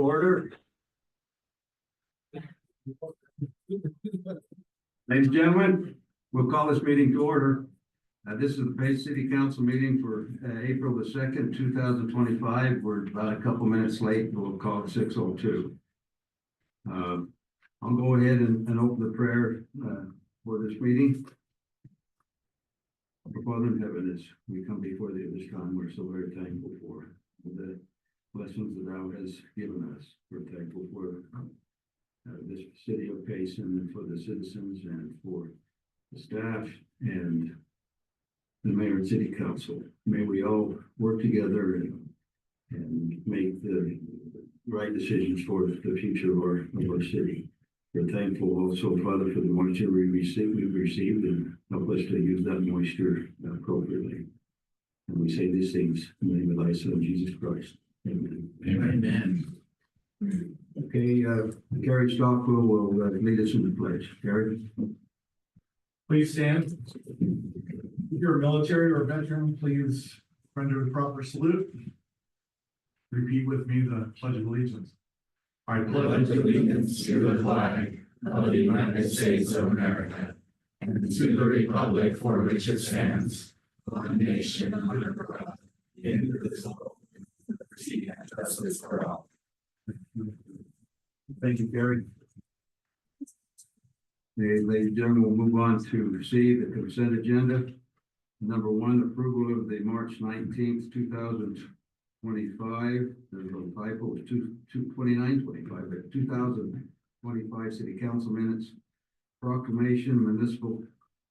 order. Ladies and gentlemen, we'll call this meeting to order. This is the Payson City Council meeting for April the 2nd, 2025. We're about a couple minutes late. We'll call it 6:02. I'll go ahead and open the prayer for this meeting. Our Father in heaven, as we come before thee this time, we're so very thankful for the blessings that thou hast given us. We're thankful for this city of Payson and for the citizens and for the staff and the mayor and city council. May we all work together and make the right decisions for the future of our city. We're thankful also, Father, for the moisture we've received, and help us to use that moisture appropriately. And we say these things in the name of thy Son, Jesus Christ. Amen. Amen. Okay, Gary Stockwell will lead us in the pledge. Gary? Please stand. If you're a military or a veteran, please render the proper salute. Repeat with me the Pledge of Allegiance. I pledge allegiance to the flag of the United States of America and to the republic for which it stands, one nation under God, indivisible, with liberty and justice for all. Thank you, Gary. Okay, ladies and gentlemen, we'll move on to C, the consent agenda. Number one, approval of the March 19th, 2025. There's a little typo, it's 29/25, but 2025 City Council minutes. Proclamation, Municipal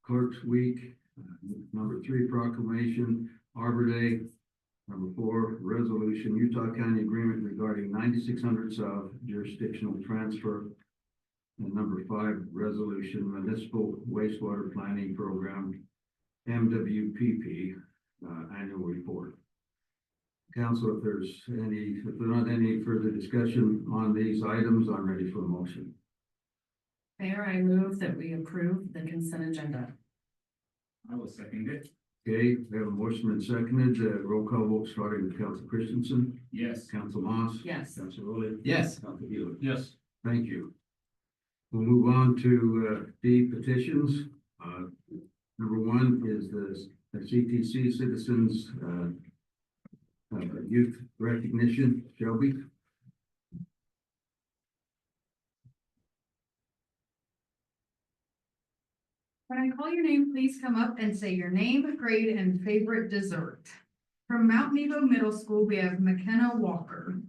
Clerks Week. Number three, proclamation, Arbor Day. Number four, resolution, Utah County Agreement regarding 9600 South jurisdictional transfer. And number five, resolution, Municipal Wastewater Planning Program, MWPP, annual report. Council, if there's not any further discussion on these items, I'm ready for a motion. Mayor, I move that we approve the consent agenda. I will second it. Okay, we have a motion and seconded, roll call vote starting with Council Christensen, Yes. Council Moss. Yes. Council Rowley. Yes. Council Healy. Yes. Thank you. We'll move on to D, petitions. Number one is the CTC Citizens Youth Recognition. Shelby? When I call your name, please come up and say your name, grade, and favorite dessert. From Mount Nebo Middle School, we have McKenna Walker.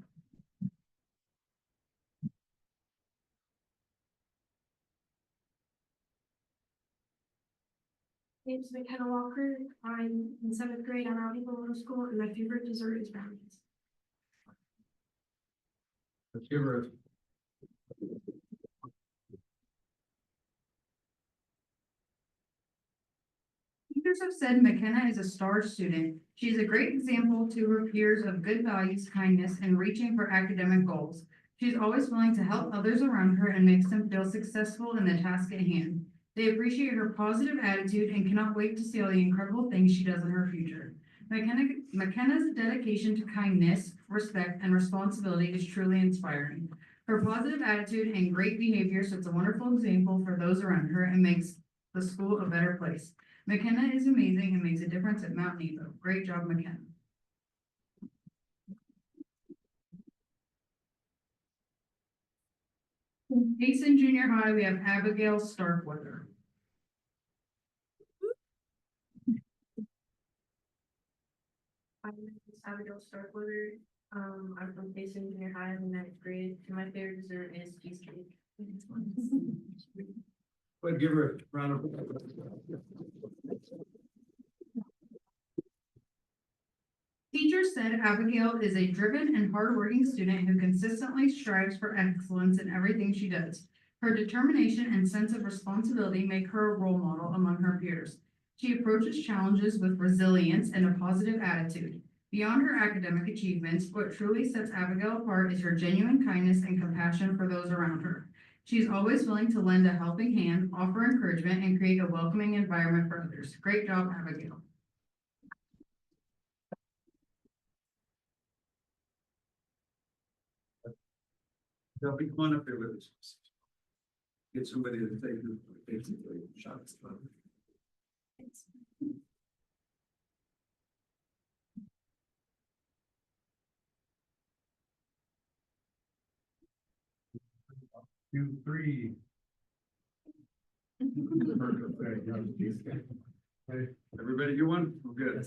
Name's McKenna Walker. I'm in 7th grade at Mount Nebo Middle School, and my favorite dessert is brownies. Let's give her Teachers have said McKenna is a star student. She is a great example to her peers of good values, kindness, and reaching for academic goals. She's always willing to help others around her and makes them feel successful in the task at hand. They appreciate her positive attitude and cannot wait to see all the incredible things she does in her future. McKenna's dedication to kindness, respect, and responsibility is truly inspiring. Her positive attitude and great behavior sets a wonderful example for those around her and makes the school a better place. McKenna is amazing and makes a difference at Mount Nebo. Great job, McKenna. In Payson Junior High, we have Abigail Starkweather. My name is Abigail Starkweather. I'm from Payson Junior High in the 9th grade, and my favorite dessert is cheesecake. But give her a round of applause. Teachers said Abigail is a driven and hardworking student who consistently strives for excellence in everything she does. Her determination and sense of responsibility make her a role model among her peers. She approaches challenges with resilience and a positive attitude. Beyond her academic achievements, what truly sets Abigail apart is her genuine kindness and compassion for those around her. She is always willing to lend a helping hand, offer encouragement, and create a welcoming environment for others. Great job, Abigail. They'll be going up there with us. Get somebody to take the shots. Two, three. Okay. Everybody get one? We're good.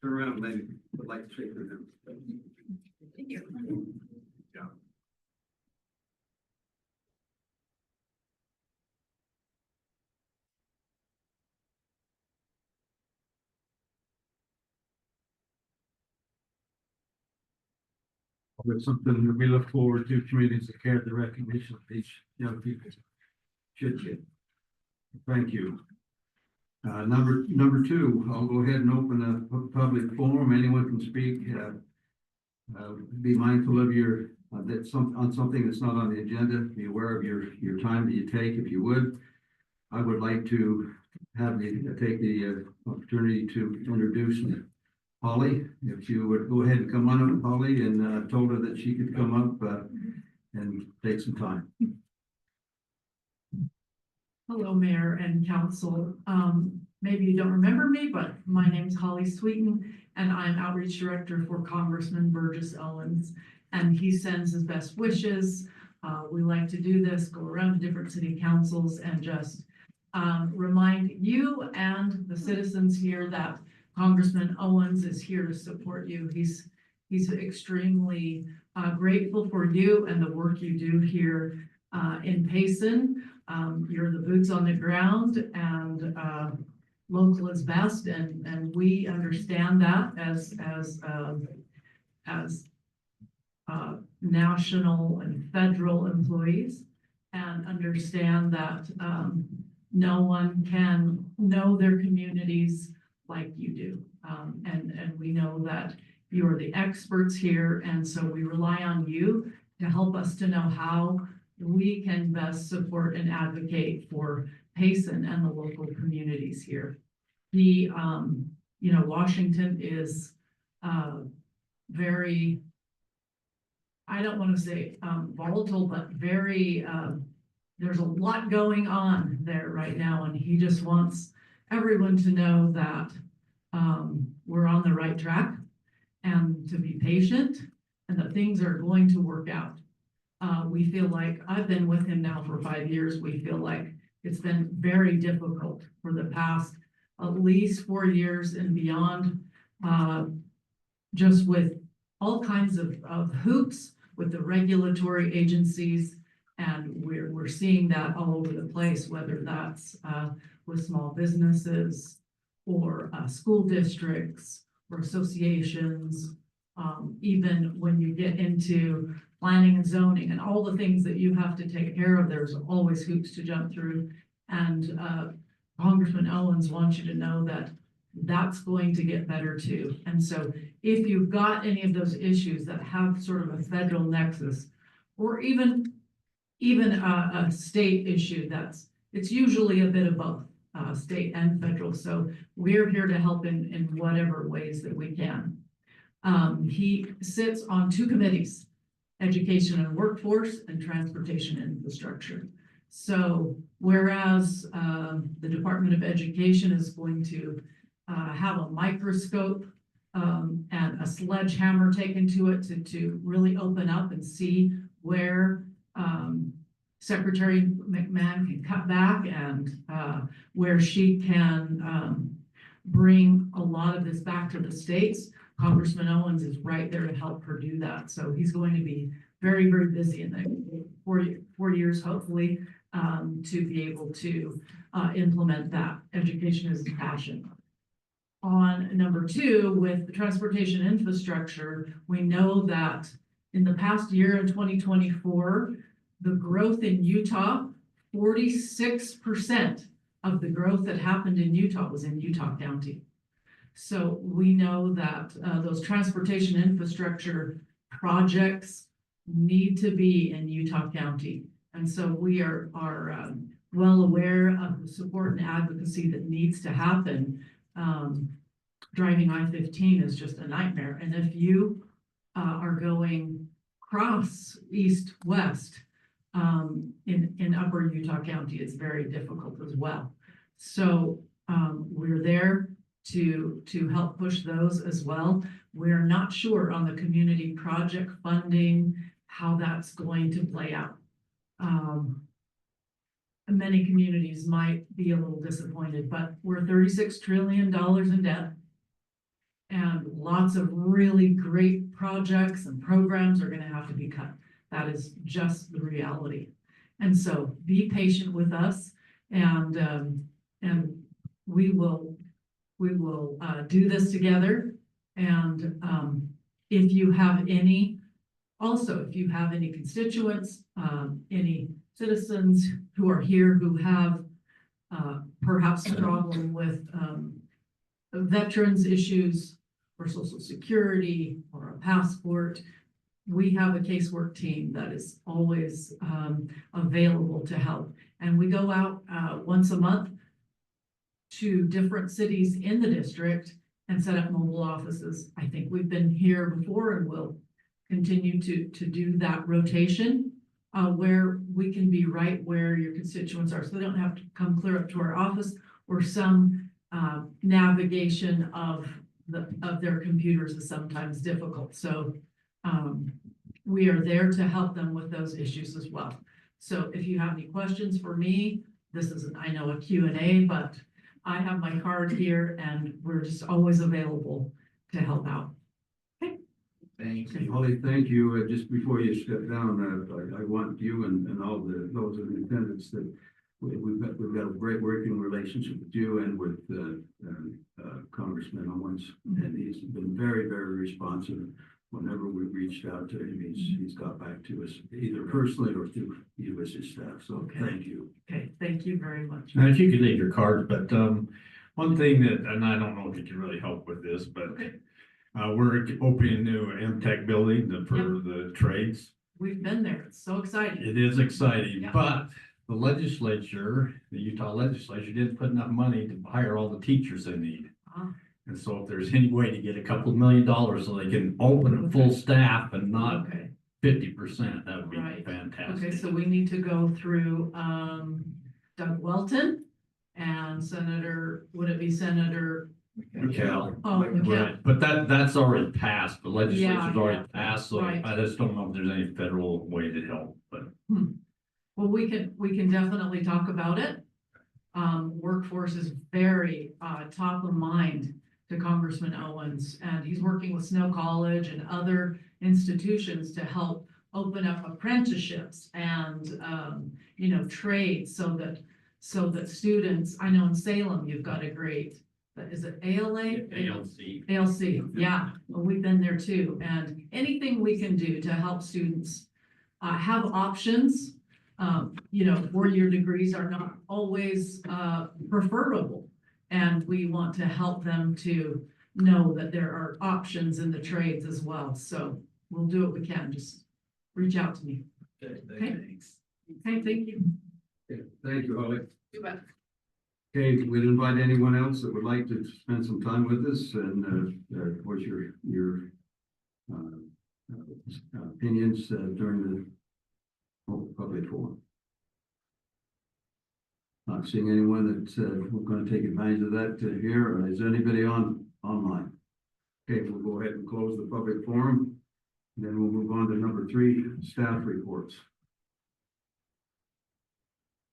Turn around, lady. Would like to shake their hand. Thank you. Yeah. It's something that we look forward to, communities that care, the recognition of these young people should get. Thank you. Number two, I'll go ahead and open a public forum. Anyone can speak. Be mindful of your, on something that's not on the agenda. Be aware of your time that you take, if you would. I would like to take the opportunity to introduce Holly. If you would go ahead and come on up, Holly, and told her that she could come up and take some time. Hello, Mayor and Council. Maybe you don't remember me, but my name's Holly Sweeten, and I'm Outreach Director for Congressman Burgess Owens, and he sends his best wishes. We like to do this, go around to different city councils and just remind you and the citizens here that Congressman Owens is here to support you. He's extremely grateful for you and the work you do here in Payson. You're the boots on the ground, and local is best, and we understand that as national and federal employees, and understand that no one can know their communities like you do. And we know that you are the experts here, and so we rely on you to help us to know how we can best support and advocate for Payson and the local communities here. Washington is very, I don't want to say volatile, but very, there's a lot going on there right now, and he just wants everyone to know that we're on the right track and to be patient, and that things are going to work out. We feel like, I've been with him now for 5 years, we feel like it's been very difficult for the past at least 4 years and beyond, just with all kinds of hoops with the regulatory agencies, and we're seeing that all over the place, whether that's with small businesses or school districts or associations, even when you get into planning and zoning and all the things that you have to take care of, there's always hoops to jump through. And Congressman Owens wants you to know that that's going to get better too. And so if you've got any of those issues that have sort of a federal nexus, or even a state issue, it's usually a bit of both, state and federal. So we're here to help in whatever ways that we can. He sits on 2 committees, Education and Workforce and Transportation and Infrastructure. So whereas the Department of Education is going to have a microscope and a sledgehammer taken to it to really open up and see where Secretary McMahon can cut back, and where she can bring a lot of this back to the states. Congressman Owens is right there to help her do that. So he's going to be very, very busy in the 4 years, hopefully, to be able to implement that. Education is a passion. On number 2, with the transportation infrastructure, we know that in the past year in 2024, the growth in Utah, 46% of the growth that happened in Utah was in Utah County. So we know that those transportation infrastructure projects need to be in Utah County. And so we are well aware of the support and advocacy that needs to happen. Driving I-15 is just a nightmare. And if you are going cross east-west, in Upper Utah County, it's very difficult as well. So, we're there to help push those as well. We're not sure on the community project funding, how that's going to play out. Many communities might be a little disappointed, but we're $36 trillion in debt. And lots of really great projects and programs are gonna have to be cut. That is just the reality. And so be patient with us and we will do this together. And if you have any constituents, any citizens who are here who have perhaps struggling with veterans issues or Social Security or a passport, we have a casework team that is always available to help. And we go out once a month to different cities in the district and set up mobile offices. I think we've been here before and we'll continue to do that rotation where we can be right where your constituents are. So they don't have to come clear up to our office, or some navigation of their computers is sometimes difficult. So we are there to help them with those issues as well. So if you have any questions for me, this isn't, I know, a Q&A, but I have my card here and we're just always available to help out. Thank you. Holly, thank you. Just before you step down, I want you and all those in attendance that we've got a great working relationship with you and with Congressman Owens, and he's been very, very responsive. Whenever we've reached out to him, he's got back to us either personally or through you as his staff. So Okay. thank you. Okay, thank you very much. Now, if you could leave your cards, but one thing that, and I don't know if you can really help with this, but Okay. we're opening a new MTech building for the trades. We've been there. It's so exciting. It is exciting, Yeah. but the legislature, the Utah legislature didn't put enough money to hire all the teachers they need. Ah. And so if there's any way to get a couple of $1 million so they can open a full staff and not Okay, 50%, that would be Right. fantastic. okay, so we need to go through Doug Welton and Senator, would it be Senator? Mikel. Oh, Mikel. Right, but that's already passed, the legislature's Yeah, already yeah, passed, so right. I just don't know if there's any federal way to help, but. Well, we can definitely talk about it. Workforce is very top of mind to Congressman Owens, and he's working with Snow College and other institutions to help open up apprenticeships and trades so that students, I know in Salem, you've got a great, is it ALA? ALC. ALC, yeah, well, we've been there too, and anything we can do to help students have options. 4-year degrees are not always preferable, and we want to help them to know that there are options in the trades as well. So we'll do what we can. Just reach out to me. Okay, Thanks. Okay, thank you. Okay, thank you, Holly. You bet. Okay, we'd invite anyone else that would like to spend some time with us and of course your opinions during the public forum. Not seeing anyone that we're going to take advantage of that here. Is there anybody online? Okay, we'll go ahead and close the public forum. Then we'll move on to number 3, staff reports.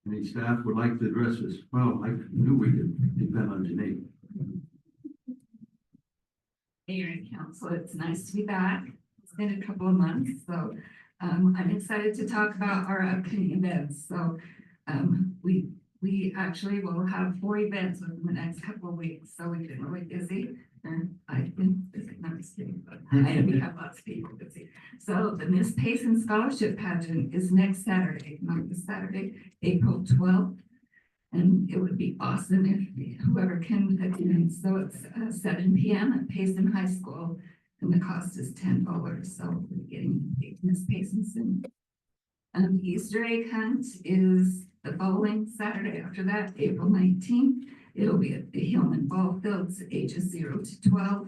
Any staff would like to address this? Well, I knew we could depend on Janine. Mayor and council, it's nice to be back. It's been a couple of months, so I'm excited to talk about our upcoming events. So we actually will have 4 events within the next couple of weeks, so we've been really busy. And I've been busy, not just kidding, but we have lots of people busy. So the Miss Payson Scholarship Pageant is next Saturday, not this Saturday, April 12th. And it would be awesome if whoever can attend. So it's 7 p.m. at Payson High School, and the cost is $10. So we're getting Miss Payson soon. The Easter egg hunt is the following Saturday after that, April 19th. It'll be at the Hillman Ball Fields, ages 0 to 12,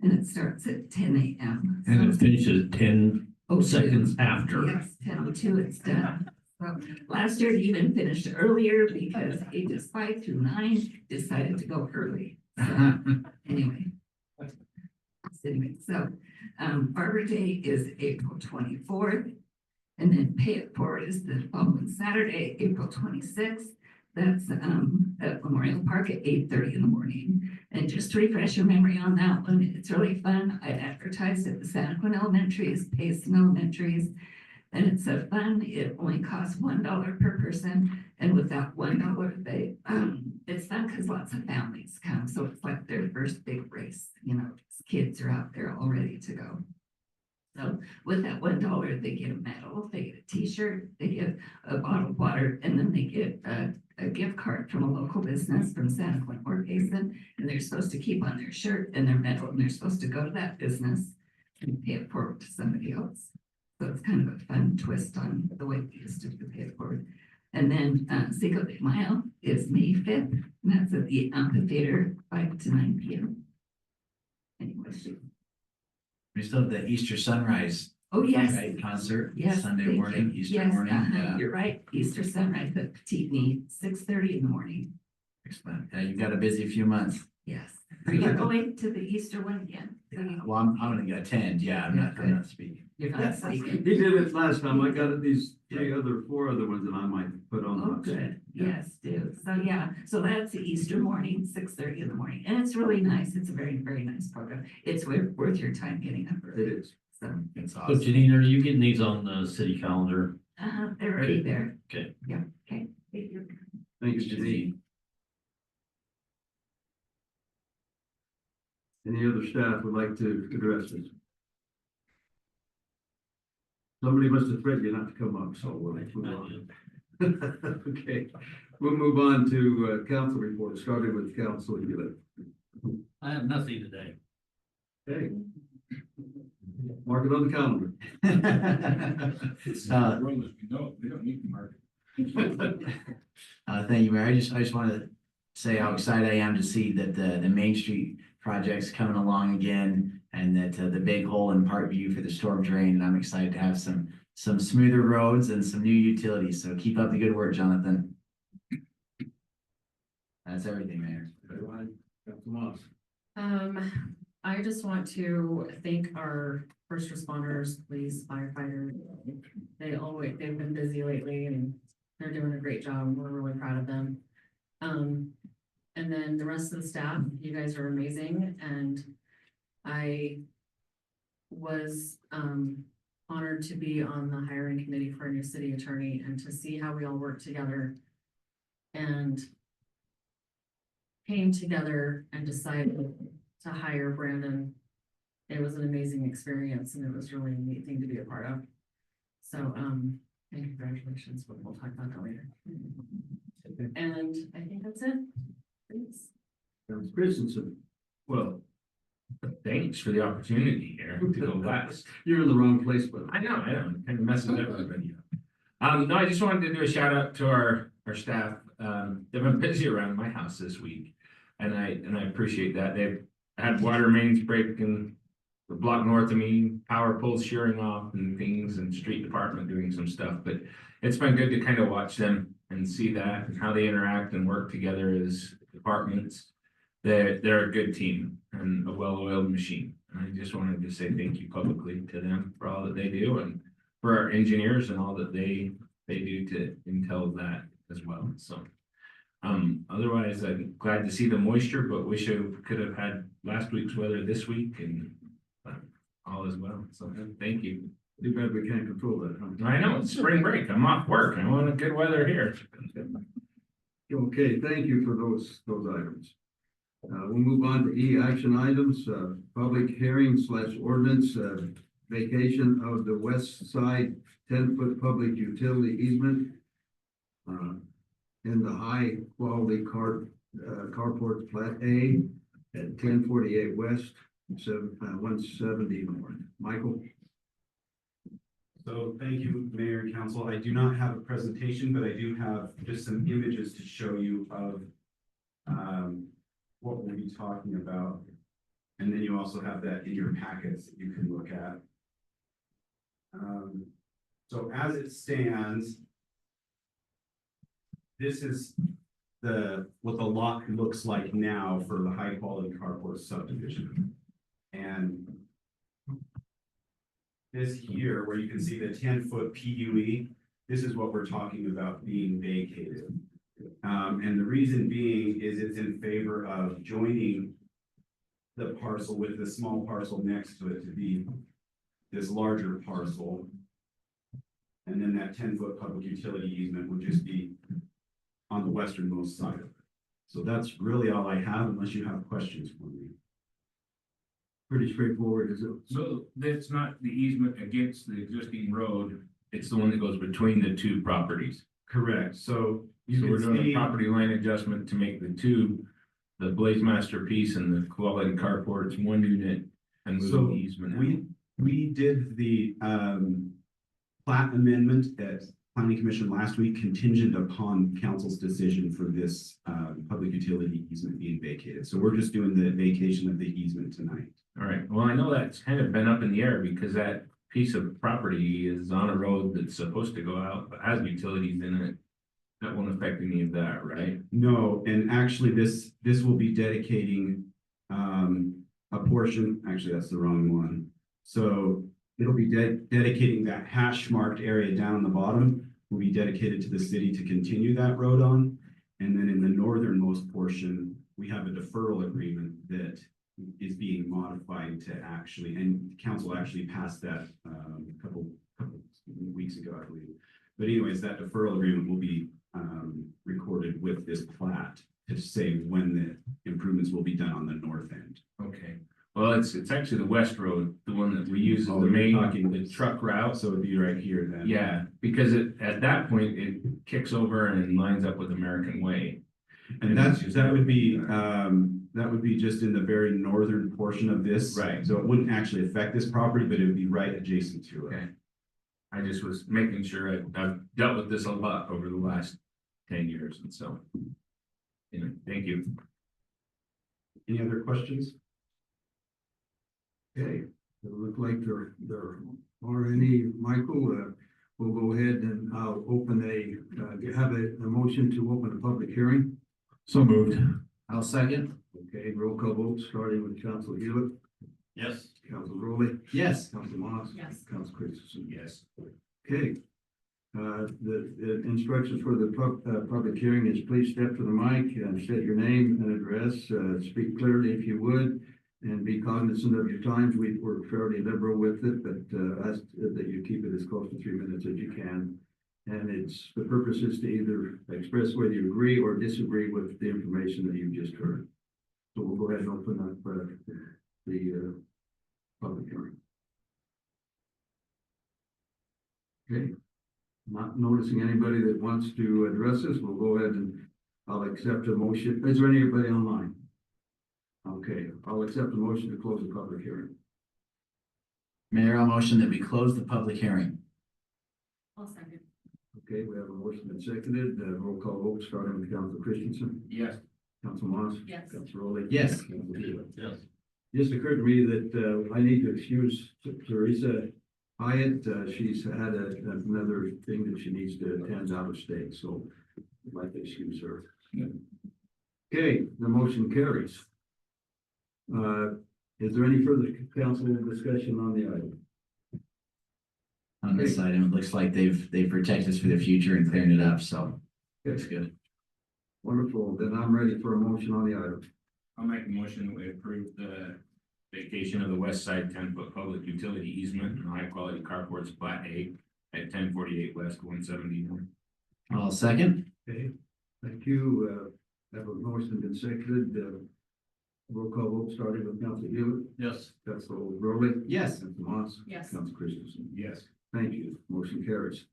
and it starts at 10 a.m. And it finishes 10 Oh, seconds after. Yes, 10:02, it's done. So last year he even finished earlier because ages 5 through 9 decided to go early. So anyway. So, Arbor Day is April 24th. And then Pay It Forward is the following Saturday, April 26th. That's at Memorial Park at 8:30 in the morning. And just to refresh your memory on that one, it's really fun. I advertised at the Santa Quinn Elementaries, Payson Elementaries. And it's so fun. It only costs $1 per person. And with that $1, it's fun because lots of families come. So it's like their first big race, you know, kids are out there all ready to go. So with that $1, they get a medal, they get a t-shirt, they get a bottle of water, and then they get a gift card from a local business from Santa Quinn or Payson, and they're supposed to keep on their shirt and their medal, and they're supposed to go to that business and pay it forward to somebody else. So it's kind of a fun twist on the way we used to do pay it forward. And then Cinco de Mayo is May 5th, and that's at the amphitheater, 5 to 9 p.m. Any questions? We still have the Easter sunrise, Oh, yes. right, concert, Yes. Sunday thank morning, you. Easter Yes, morning. You're right. Easter sunrise at Petite Mead, 6:30 in the morning. Excellent. You've got a busy few months. Yes. Are you going to the Easter one again? Well, I'm gonna attend. Yeah, I'm not speaking. You're not speaking. He did it last time. I got these 4 other ones that I might put on. Oh, good. Yes, do. So, yeah, so that's the Easter morning, 6:30 in the morning. And it's really nice. It's a very, very nice program. It's worth your time getting up It early. is. So, It's So awesome. Janine, are you getting these on the city calendar? they're already there. Okay. Yeah, okay. Thank you. Thanks, Janine. Any other staff would like to address this? Somebody must have threatened you not to come up, so we'll move on. Okay, we'll move on to council reports, starting with Council Hewitt. I have nothing today. Okay. Mark it on the calendar. We don't need to mark. Thank you, Mayor. I just want to say how excited I am to see that the Main Street project's coming along again, and that the big hole in Parkview for the storm drain. And I'm excited to have some smoother roads and some new utilities. So keep up the good work, Jonathan. That's everything, Mayor. Council Moss. I just want to thank our first responders, police, firefighters. They've been busy lately and they're doing a great job. We're really proud of them. And then the rest of the staff, you guys are amazing, and I was honored to be on the hiring committee for a new city attorney and to see how we all work together and came together and decided to hire Brandon. It was an amazing experience and it was really a neat thing to be a part of. So, and congratulations, but we'll talk about that later. And I think that's it. Thanks. Council Christensen. Well, thanks for the opportunity here to go last. You're in the wrong place, but. I know, kind of messes everybody up. No, I just wanted to do a shout out to our staff. They've been busy around my house this week, and I appreciate that. They've had water mains break in the block north of me, power poles shearing off and things, and street department doing some stuff. But it's been good to kind of watch them and see that and how they interact and work together as departments. They're a good team and a well-oiled machine. And I just wanted to say thank you publicly to them for all that they do, and for our engineers and all that they do to entail that as well. So otherwise, I'm glad to see the moisture, but wish I could have had last week's weather this week, and all as well. So thank you. Too bad we can't control that, huh? I know it's spring break. I'm off work. I want good weather here. Okay, thank you for those items. We'll move on to E, action items, public hearing / ordinance, vacation of the west side 10-foot public utility easement in the high quality carport plat A at 1048 west, 170 north. Michael? So thank you, Mayor and Council. I do not have a presentation, but I do have just some images to show you of what we'll be talking about. And then you also have that in your packets that you can look at. So as it stands, this is what the lot looks like now for the high quality carport subdivision. And this here, where you can see the 10-foot PUE, this is what we're talking about being vacated. And the reason being is it's in favor of joining the parcel with the small parcel next to it to be this larger parcel. And then that 10-foot public utility easement would just be on the westernmost side of it. So that's really all I have, unless you have questions for me. Pretty straightforward, is it? So that's not the easement against the existing road, it's the one that goes between the two properties. Correct, so you So we're can doing a see, property line adjustment to make the two, the Blaze Master piece and the quality carports one unit and So move the easement. out. we did the plat amendment at planning commission last week contingent upon council's decision for this public utility easement being vacated. So we're just doing the vacation of the easement tonight. All right, well, I know that's kind of been up in the air because that piece of property is on a road that's supposed to go out, but has utilities in it. That won't affect any of that, right? No, and actually this will be dedicating a portion, actually that's the wrong one. So it'll be dedicating that hash marked area down the bottom will be dedicated to the city to continue that road on. And then in the northernmost portion, we have a deferral agreement that is being modified to actually, and council actually passed that a couple weeks ago, I believe. But anyways, that deferral agreement will be recorded with this plat to say when the improvements will be done on the north end. Okay, well, it's actually the west road, the one that we use as Oh, the you're main, talking- the truck route. So it'd be right here then. Yeah, because at that point, it kicks over and lines up with American Way. And that would be just in the very northern portion of this. Right. So it wouldn't actually affect this property, but it would be right adjacent to it. Okay. I just was making sure I've dealt with this a lot over the last 10 years, and so. Anyway, thank you. Any other questions? Okay, it look like there are any, Michael, we'll go ahead and I'll open have a motion to open a public hearing. So moved. I'll second. Okay, roll call vote, starting with Council Hewitt, Yes. Council Rowley, Yes. Council Moss. Yes. Council Christensen. Yes. Okay. The instructions for the public hearing is please step to the mic and state your name and address, speak clearly if you would, and be cognizant of your times. We're fairly liberal with it, but ask that you keep it as close to 3 minutes as you can. And the purpose is to either express whether you agree or disagree with the information that you've just heard. So we'll go ahead and open up the public hearing. Okay. Not noticing anybody that wants to address us, we'll go ahead and I'll accept a motion. Is there anybody online? Okay, I'll accept a motion to close the public hearing. Mayor, I'll motion that we close the public hearing. I'll second. Okay, we have a motion and seconded, roll call vote, starting with Council Christensen, Yes. Council Moss. Yes. Council Rowley. Yes. Council Hewitt. Yes. Just occurred to me that I need to excuse Teresa Hyatt. She's had another thing that she needs to attend out of state, so I'd like to excuse her. Okay, the motion carries. Is there any further council discussion on the item? On this item, it looks like they've protected us for the future and cleared it up, so that's good. Wonderful, then I'm ready for a motion on the item. I'll make a motion that we approve the vacation of the west side 10-foot public utility easement and high quality carports plat A at 1048 West 171. I'll second. Okay, thank you. Have a motion been seconded. Roll call vote starting with Council Hewitt. Yes. Council Rowley. Yes. Council Moss. Yes. Council Christensen. Yes. Thank you. Motion carries.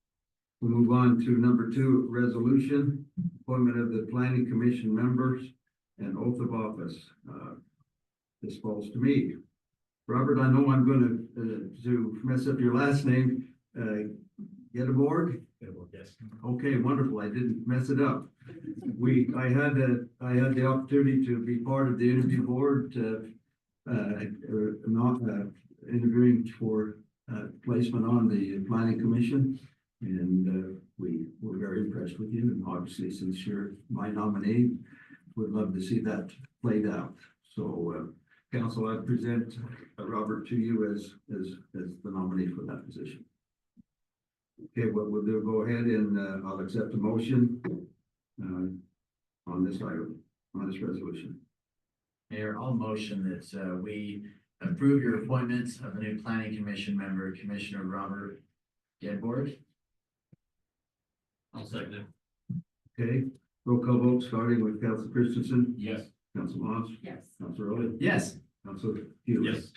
We'll move on to number 2, resolution, appointment of the planning commission members and oath of office. This falls to me. Robert, I know I'm going to mess up your last name. Get aboard? Yes. Okay, wonderful. I didn't mess it up. I had the opportunity to be part of the interview board, interviewing for placement on the planning commission. And we were very impressed with you, and obviously, since you're my nominee, would love to see that played out. So, council, I present Robert to you as the nominee for that position. Okay, what we'll do, go ahead and I'll accept a motion on this item, on this resolution. Mayor, I'll motion that we approve your appointment of a new planning commission member, Commissioner Robert Gedborg. I'll second it. Okay, roll call vote, starting with Council Christensen, Yes. Council Moss, Yes. Council Rowley, Yes. Council Hughes. Yes.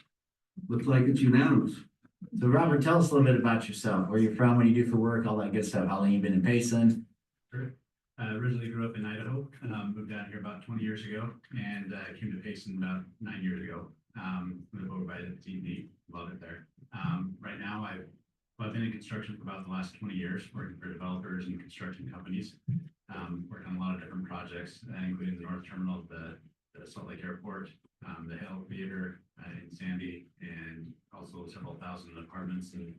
Looks like it's unanimous. So Robert, tell us a little bit about yourself, where you're from, what you do for work, all that good stuff. How long you been in Payson? Originally grew up in Idaho, moved down here about 20 years ago, and came to Payson about 9 years ago. Moved over by the TV, love it there. Right now, I've been in construction for about the last 20 years, working for developers and construction companies. Worked on a lot of different projects, including the North Terminal of the Salt Lake Airport, the Hale Theater in Sandy, and also several thousand apartments and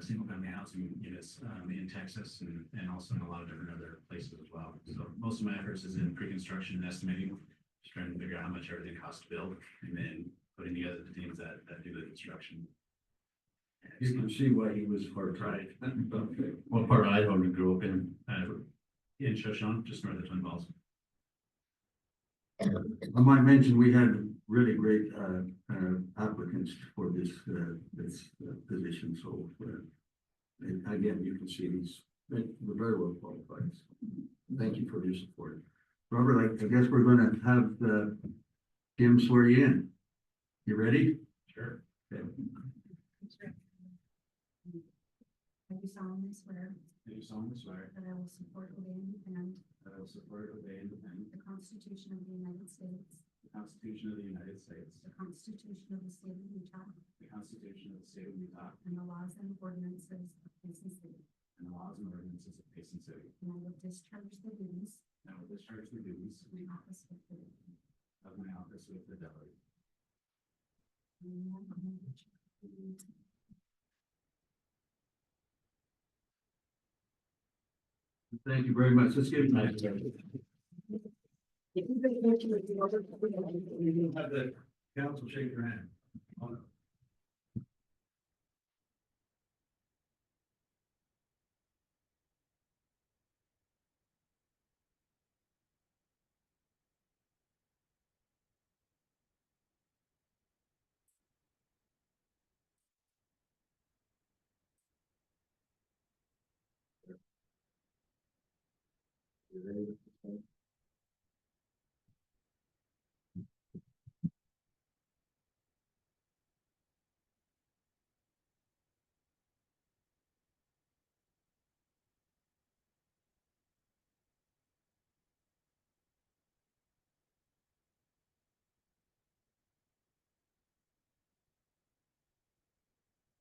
single family housing units in Texas and also in a lot of different other places as well. So most of my efforts is in pre-construction and estimating, just trying to figure out how much everything costs to build, and then putting together the teams that do the construction. You can see why he was hard tried. Okay. What part of Idaho you grew up in? In Shoshone, just north of Twin Falls. I might mention, we had really great applicants for this position, so and again, you can see we're very well qualified. Thank you for your support. Robert, I guess we're gonna have Tim swear you in. You ready? Sure. Okay. I do solemnly swear I do solemnly swear that I will support, obey, and defend that I will support, obey, and defend the Constitution of the United States, the Constitution of the United States, the Constitution of the State of Utah, the Constitution of the State of Utah, and the laws and ordinances of Payson City. and the laws and ordinances of Payson City. And I will discharge the duties And I will discharge the duties of my office with fidelity. of my office with fidelity. Thank you very much. Let's give it. Have the council shake your hand.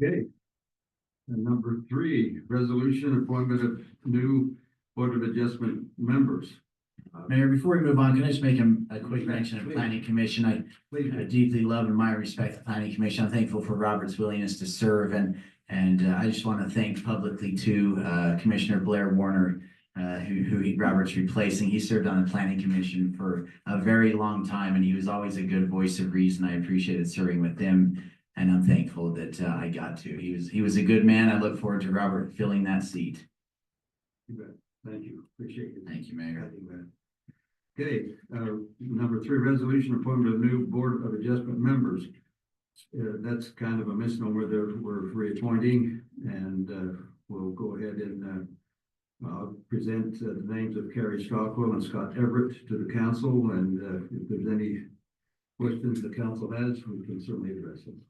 Okay. And number 3, resolution appointment of new Board of Adjustment members. Mayor, before we move on, can I just make a quick mention of planning commission? I Please. deeply love and admire and respect the planning commission. I'm thankful for Robert's willingness to serve, and I just want to thank publicly to Commissioner Blair Warner, Robert's replacing. He served on the planning commission for a very long time, and he was always a good voice of reason. I appreciated serving with him, and I'm thankful that I got to. He was a good man. I look forward to Robert filling that seat. You bet. Thank you. Appreciate it. Thank you, Mayor. Thank you, man. Okay, number 3, resolution appointment of new Board of Adjustment members. That's kind of a misnomer there. We're reappointing, and we'll go ahead and present the names of Carrie Stockwell and Scott Everett to the council, and if there's any questions the council has, we can certainly address them.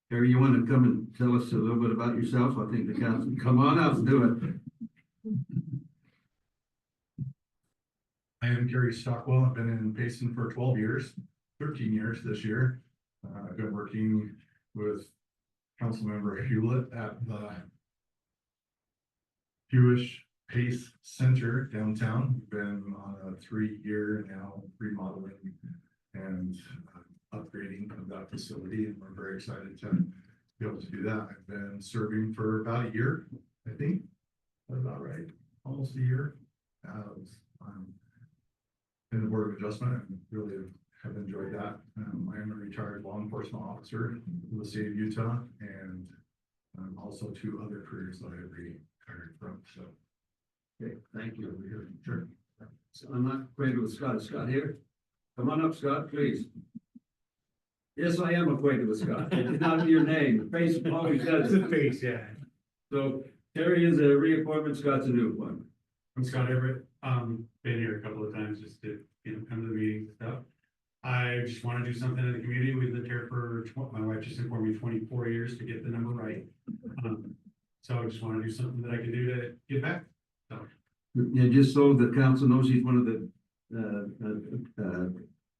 Carrie, you want to come and tell us a little bit about yourself? I think the council, come on up and do it. I am Gary Stockwell. I've been in Payson for 12 years, 13 years this year. I've been working with Councilmember Hewlett at the Jewish Pace Center downtown. We've been on a 3-year now remodeling and upgrading of that facility, and we're very excited to be able to do that. I've been serving for about a year, I think. That's about right, almost a year. In the Board of Adjustment, and really have enjoyed that. I am a retired law enforcement officer in the state of Utah, and also two other careers that I have retired from, so. Okay, thank you. Sure. So I'm not acquainted with Scott. Is Scott here? Come on up, Scott, please. Yes, I am acquainted with Scott. It's not your name. The face always does it. face, yeah. So Terry is a reappointment, Scott's a new appointment. I'm Scott Everett. Been here a couple of times just to, come to the meetings and stuff. I just want to do something in the community. We've lived here for, my wife just informed me 24 years to get the number right. So I just want to do something that I can do to give back. So. Yeah, just so the council knows, he's one of the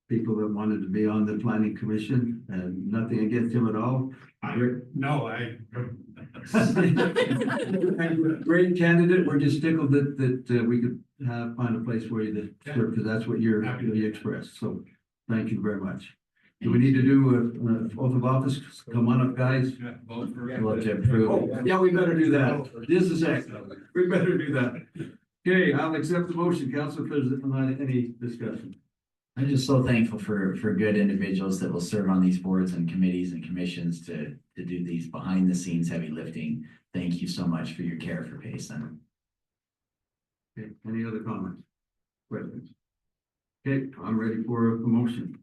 people that wanted to be on the planning commission, and nothing against him at all. Great candidate. We're just tickled that we could find a place for you to serve, because that's what you expressed. So thank you very much. Do we need to do a oath of office? Come on up, guys. Vote for Vote to approve. Oh, yeah, we better do that. Just a sec. We better do that. Okay, I'll accept the motion. Council, if there's not any discussion. I'm just so thankful for good individuals that will serve on these boards and committees and commissions to do these behind the scenes heavy lifting. Thank you so much for your care for Payson. Okay, any other comments? Questions? Okay, I'm ready for a motion.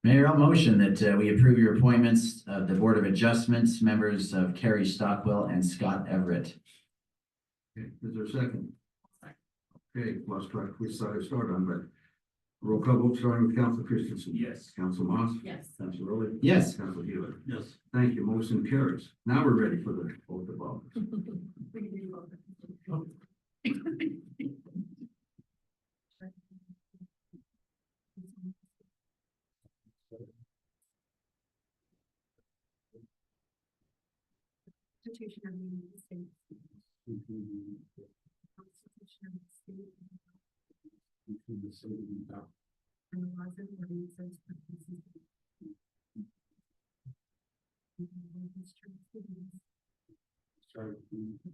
Mayor, I'll motion that we approve your appointments of the Board of Adjustments, members of Carrie Stockwell and Scott Everett. Okay, is there a second? Okay, lost track which side I start on, but roll call vote starting with Council Christensen. Yes. Council Moss. Yes. Council Rowley. Yes. Council Hewitt. Yes. Thank you. Motion carries. Now we're ready for the oath of office. Constitution of the United States. Constitution of the state. And the laws and ordinances of the state. And the laws and ordinances of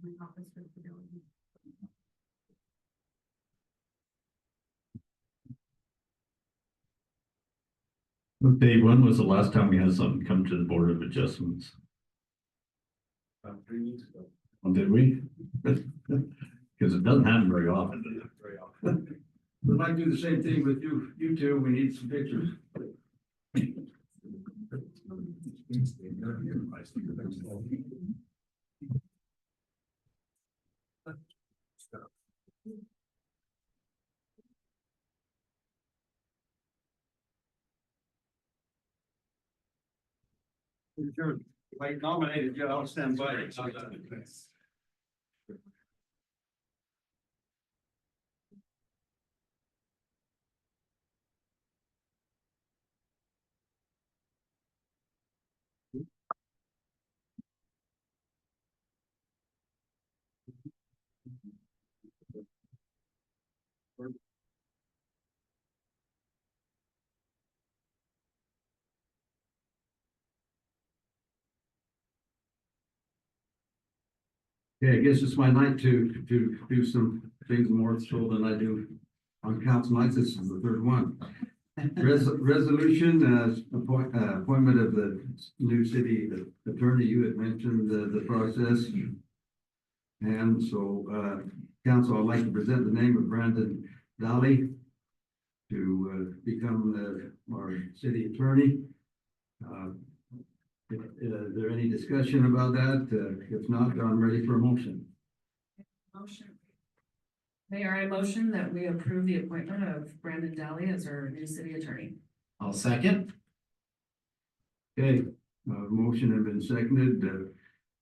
my office for fidelity. Dave, when was the last time we had something come to the Board of Adjustments? About 3 weeks ago. Oh, did we? Because it doesn't happen very often. Very often. We'd like to do the same thing with you two. We need some pictures. Sure. If I nominated you, I'll stand by. Okay, I guess it's my night to do some things more so than I do on council nights. This is the third one. Resolution, appointment of the new city attorney. You had mentioned the process. And so, council, I'd like to present the name of Brandon Daly to become our city attorney. Is there any discussion about that? If not, I'm ready for a motion. Motion. Mayor, I motion that we approve the appointment of Brandon Daly as our new city attorney. I'll second. Okay, motion has been seconded.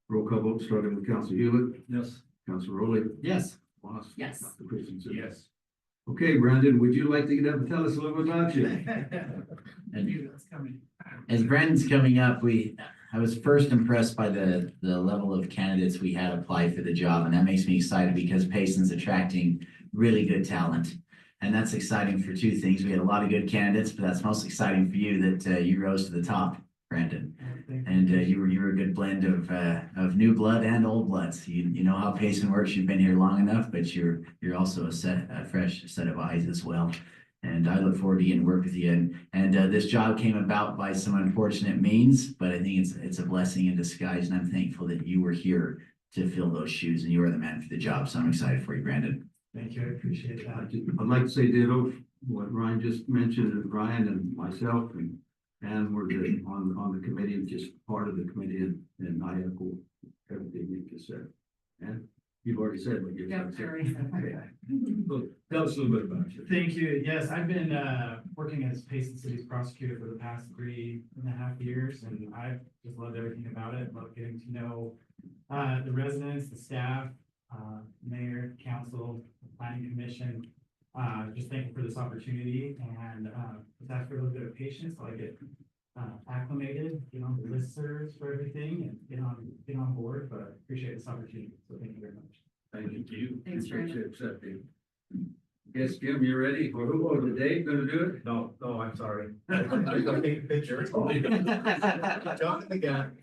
Roll call vote starting with Council Hewlett. Yes. Council Rowley. Yes. Moss. Yes. Dr. Christensen. Yes. Okay, Brandon, would you like to get up and tell us a little bit about you? And as Brandon's coming up, I was first impressed by the level of candidates we had apply for the job, and that makes me excited because Payson's attracting really good talent. And that's exciting for two things. We had a lot of good candidates, but that's most exciting for you that you rose to the top, Brandon. And you were a good blend of new blood and old bloods. You know how Payson works. You've been here long enough, but you're also a fresh set of eyes as well. And I look forward to getting to work with you. And this job came about by some unfortunate means, but I think it's a blessing in disguise. And I'm thankful that you were here to fill those shoes, and you are the man for the job. So I'm excited for you, Brandon. Thank you, I appreciate that. I'd like to say ditto what Ryan just mentioned, and Ryan and myself and we're on the committee, just part of the committee, and I echo everything you just said. And you've already said what you're Yep, saying. I already said that. So tell us a little bit about you. Thank you. Yes, I've been working as Payson City's prosecutor for the past 3.5 years, and I've just loved everything about it. Love getting to know the residents, the staff, mayor, council, planning commission. Just thankful for this opportunity, and just ask for a little bit of patience while I get acclimated, get on the listservs for everything, and get on board. But appreciate this opportunity. So thank you very much. Thank you. Thanks, Brandon. Accepting. Yes, Jim, you ready? For who, or the Dave gonna do it? No, I'm sorry. I'm gonna take a picture. Jump in the gun.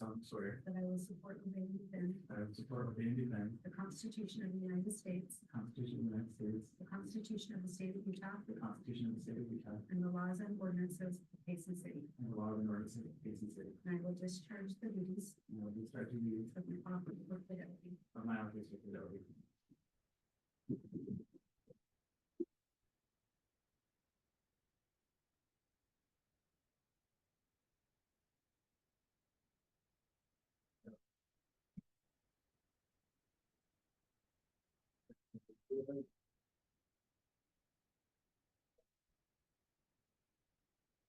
Tom Sawyer. That I will support and defend I will support and defend the Constitution of the United States, the Constitution of the United States, the Constitution of the State of Utah, the Constitution of the State of Utah, and the laws and ordinances of Payson City. and the laws and ordinances of Payson City. And I will discharge the duties And I will discharge the duties of my office with fidelity. of my office with fidelity.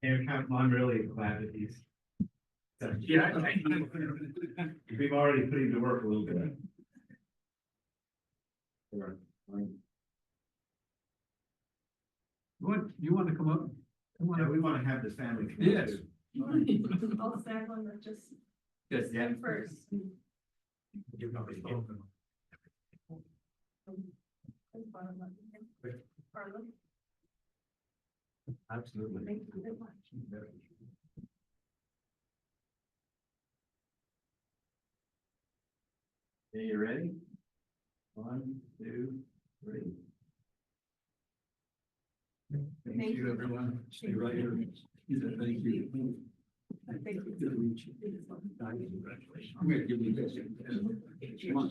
Mayor Council, I'm really glad that he's. Yeah, We've already put him to work a little bit. You want to come up? Yeah, we want to have this family. Yes. I'll stand on that, just Good, yeah. stand first. Give nobody phone. Absolutely. Thank you very much. Okay, you ready? 1, 2, 3. Thank you, everyone. Stay right here. Thank you. Thank you. Good to meet you. Congratulations. I'm gonna give you this. Come on.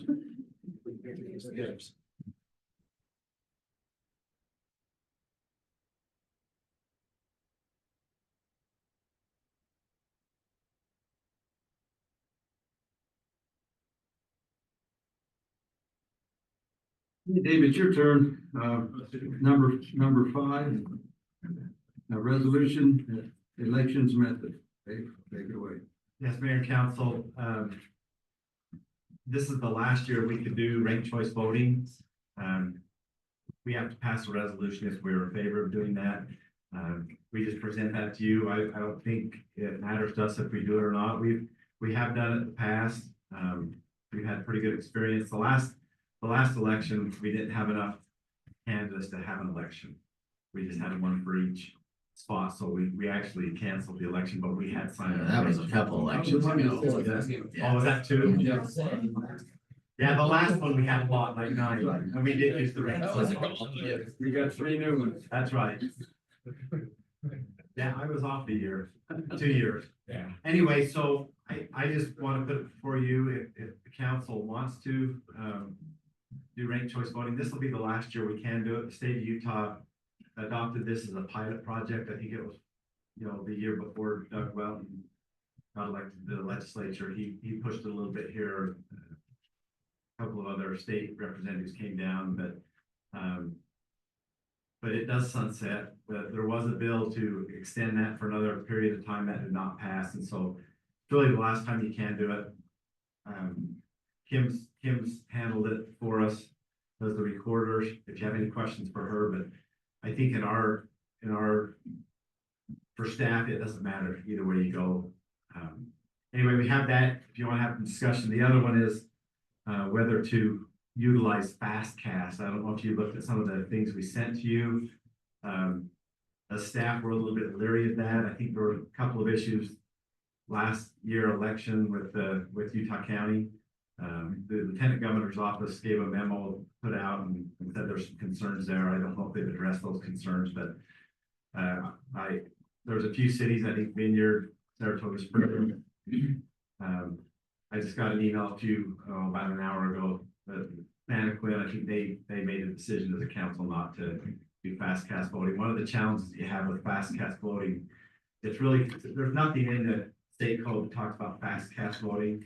Yes. Hey, Dave, it's your turn. Number 5. A resolution, elections method. Dave, take it away. Yes, Mayor and Council, this is the last year we could do ranked choice voting. We have to pass a resolution if we're in favor of doing that. We just present that to you. I don't think it matters to us if we do it or not. We have done it in the past. We've had pretty good experience. The last election, we didn't have enough candidates to have an election. We just had one for each spot, so we actually canceled the election, but we had signed. That was a couple elections ago. Oh, was that two? Yeah, the last one we had a lot, like 9, and we did use the rest. We got 3 new ones. That's right. Yeah, I was off a year, 2 years. Yeah. Anyway, so I just want to put it before you, if the council wants to, do ranked choice voting, this will be the last year we can do it. The state of Utah adopted this as a pilot project. I think it was, the year before Doug Welton got elected to the legislature. He pushed it a little bit here. A couple of other state representatives came down, but it does sunset. There was a bill to extend that for another period of time that did not pass, and so it's really the last time you can do it. Kim's handled it for us as the recorder. If you have any questions for her, but I think in our for staff, it doesn't matter either way you go. Anyway, we have that. If you want to have a discussion, the other one is whether to utilize FastCast. I don't know if you looked at some of the things we sent to you. As staff, we're a little bit leery of that. I think there were a couple of issues last year election with Utah County. The Lieutenant Governor's office gave a memo put out and said there's some concerns there. I don't know if they've addressed those concerns, but there's a few cities, I think Vineyard, Saratoga Springs. I just got an email to you about an hour ago that Mannequin, I think they made a decision as a council not to do fast cast voting. One of the challenges you have with fast cast voting, it's really, there's nothing in the state code that talks about fast cast voting,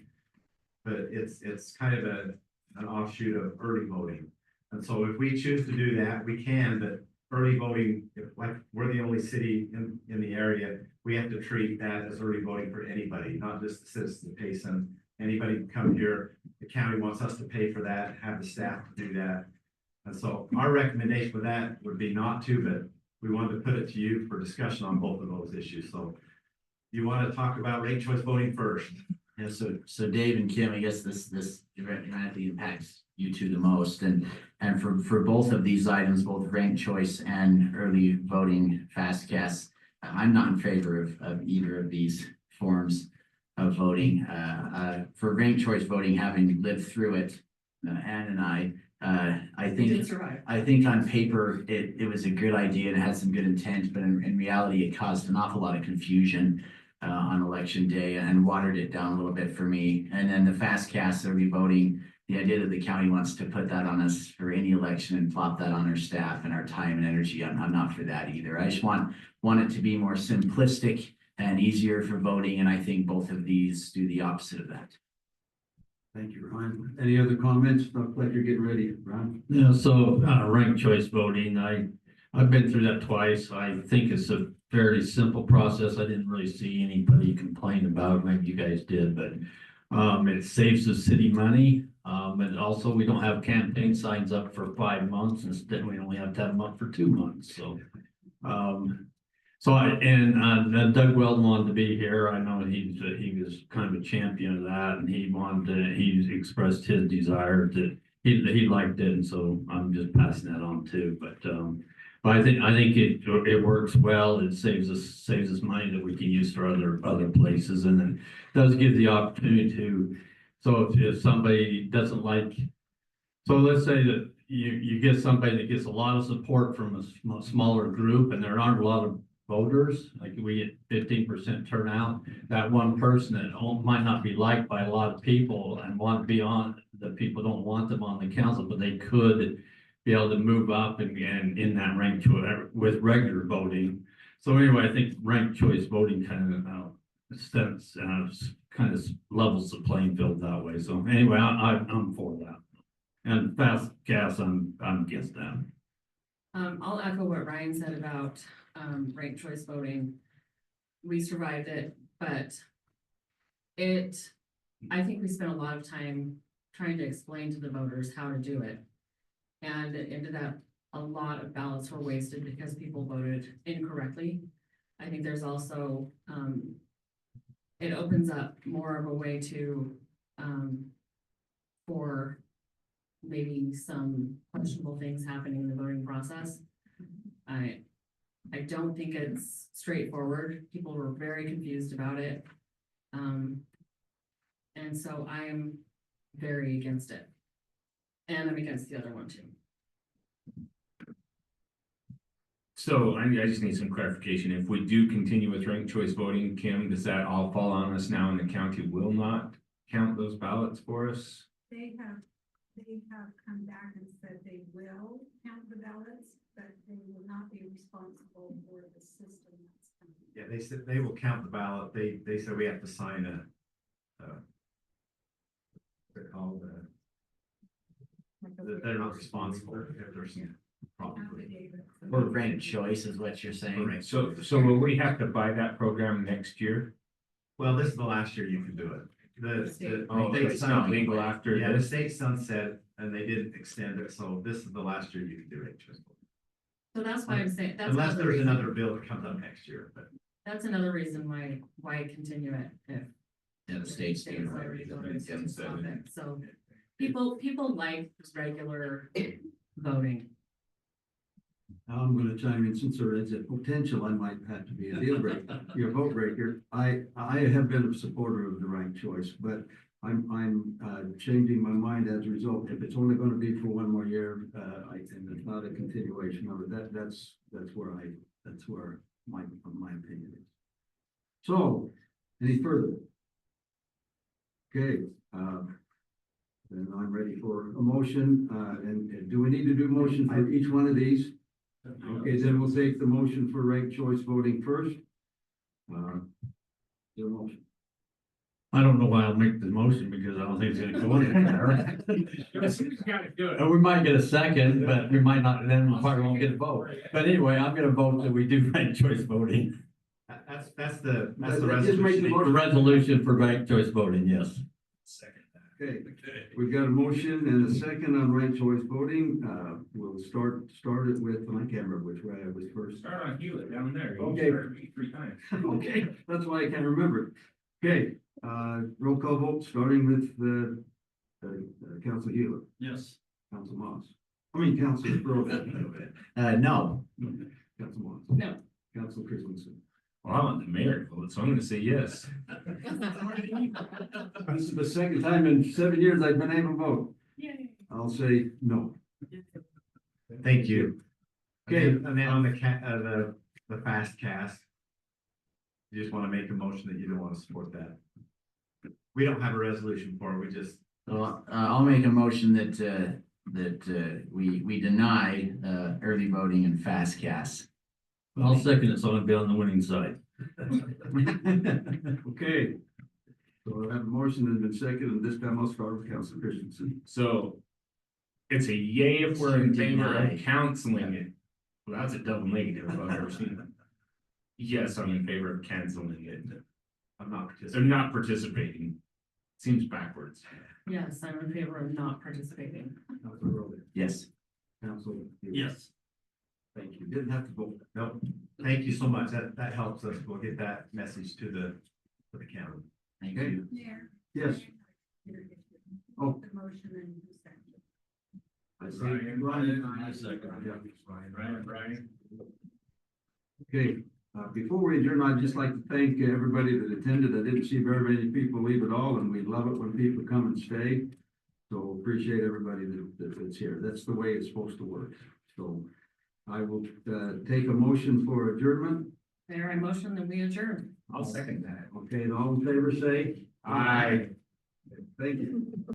but it's kind of an offshoot of early voting. And so if we choose to do that, we can, but early voting, if like we're the only city in the area, we have to treat that as early voting for anybody, not just the citizens of Payson. Anybody can come here, the county wants us to pay for that, have the staff to do that. And so our recommendation for that would be not to, but we wanted to put it to you for discussion on both of those issues. So you want to talk about ranked choice voting first? Yeah, so Dave and Kim, I guess this directly impacts you two the most, and for both of these items, both ranked choice and early voting fast cast, I'm not in favor of either of these forms of voting. For ranked choice voting, having lived through it, Ann and I think on paper it was a good idea and had some good intent, but in reality it caused an awful lot of confusion on election day and watered it down a little bit for me. And then the fast cast early voting, the idea that the county wants to put that on us for any election and plop that on our staff and our time and energy, I'm not for that either. I just want it to be more simplistic and easier for voting, and I think both of these do the opposite of that. Thank you, Ryan. Any other comments? Look like you're getting ready, Ryan. Yeah, so ranked choice voting, I've been through that twice. I think it's a fairly simple process. I didn't really see anybody complain about it, maybe you guys did, but it saves the city money. And also we don't have campaign signs up for 5 months. Instead, we only have to have them up for 2 months. So Doug Weldon wanted to be here. I know he was kind of a champion of that, and he expressed his desire that he liked it, and so I'm just passing that on too. But I think it works well. It saves us money that we can use for other places, and then does give the opportunity to. So if somebody doesn't like, so let's say that you get somebody that gets a lot of support from a smaller group, and there aren't a lot of voters, like we get 15% turnout, that one person that might not be liked by a lot of people and want to be on, the people don't want them on the council, but they could be able to move up and in that ranked choice with regular voting. So anyway, I think ranked choice voting kind of levels the playing field that way. So anyway, I'm for that. And fast gas, I'm against that. I'll echo what Ryan said about ranked choice voting. We survived it, but I think we spent a lot of time trying to explain to the voters how to do it. And it ended up a lot of ballots were wasted because people voted incorrectly. I think there's also, it opens up more of a way to, for maybe some questionable things happening in the voting process. I don't think it's straightforward. People were very confused about it. And so I am very against it. And I'm against the other one too. So I just need some clarification. If we do continue with ranked choice voting, Kim, does that all fall on us now and the county will not count those ballots for us? They have come back and said they will count the ballots, but they will not be responsible for the system that's coming. Yeah, they said they will count the ballot. They said we have to sign they're called they're not responsible if there's a problem. Or ranked choice is what you're saying. Right. So will we have to buy that program next year? Well, this is the last year you can do it. The it's not legal after the this? state sunset and they didn't extend it, so this is the last year you can do ranked choice voting. So that's why I'm saying, that's Unless another there's reason. another bill that comes up next year, but. That's another reason why continue it if. Yeah, the state's doing already it. voted to stop it. So people like regular voting. Now I'm gonna chime in, since there is a potential, I might have to be a deal breaker, your vote breaker. I have been a supporter of the ranked choice, but I'm changing my mind as a result. If it's only gonna be for one more year, and it's not a continuation of it, that's where my opinion is. So, any further? Okay, then I'm ready for a motion, and do we need to do motion for each one of these? Okay, then we'll take the motion for ranked choice voting first. Your motion. I don't know why I'll make the motion because I don't think it's gonna go in there. Gotta do it. And we might get a second, but we might not, then we probably won't get a vote. But anyway, I'm gonna vote that we do ranked choice voting. That's the Just make the resolution. The resolution for ranked choice voting, yes. Okay, we've got a motion and a second on ranked choice voting. We'll start it with, I can't remember which way I was first. Start on Hewlett down there. You Okay. started me 3 times. Okay, that's why I can't remember. Okay, roll call vote, starting with the Council Hewitt, Yes. Council Moss. Council Brogan. No. Council Moss. No. Council Christensen. Well, I want the mayor to vote, so I'm gonna say yes. This is the second time in 7 years I've been able to vote. Yay. I'll say no. Thank you. Okay. And then on the fast cast. You just want to make a motion that you don't want to support that. We don't have a resolution for it, we just. So, I'll make a motion that we deny, early voting and fast cast. I'll second it, so I'll be on the winning side. Okay. So I have a motion that has been seconded, and this time I'll start with Council Christensen. So it's a yay if we're in favor Deny. of counseling it. Well, that's a double negative if I've ever seen it. Yes, I'm in favor of canceling it. I'm not They're participating. not participating. Seems backwards. Yes, I'm in favor of not participating. Council Brogan. Yes. Council Hewitt. Thank you. Didn't have to vote. No, thank you so much. That helps us. We'll get that message to the county. Thank Okay. you. Mayor. Yes. Oh. The motion and who seconded. I say Brian. I second. Yeah. Brian. Okay, before we adjourn, I'd just like to thank everybody that attended. I didn't see very many people leave at all, and we love it when people come and stay. So appreciate everybody that's here. That's the way it's supposed to work. So I will take a motion for adjournment. Mayor, I motion that we adjourn. I'll second that. Okay, and all in favor say Aye. thank you.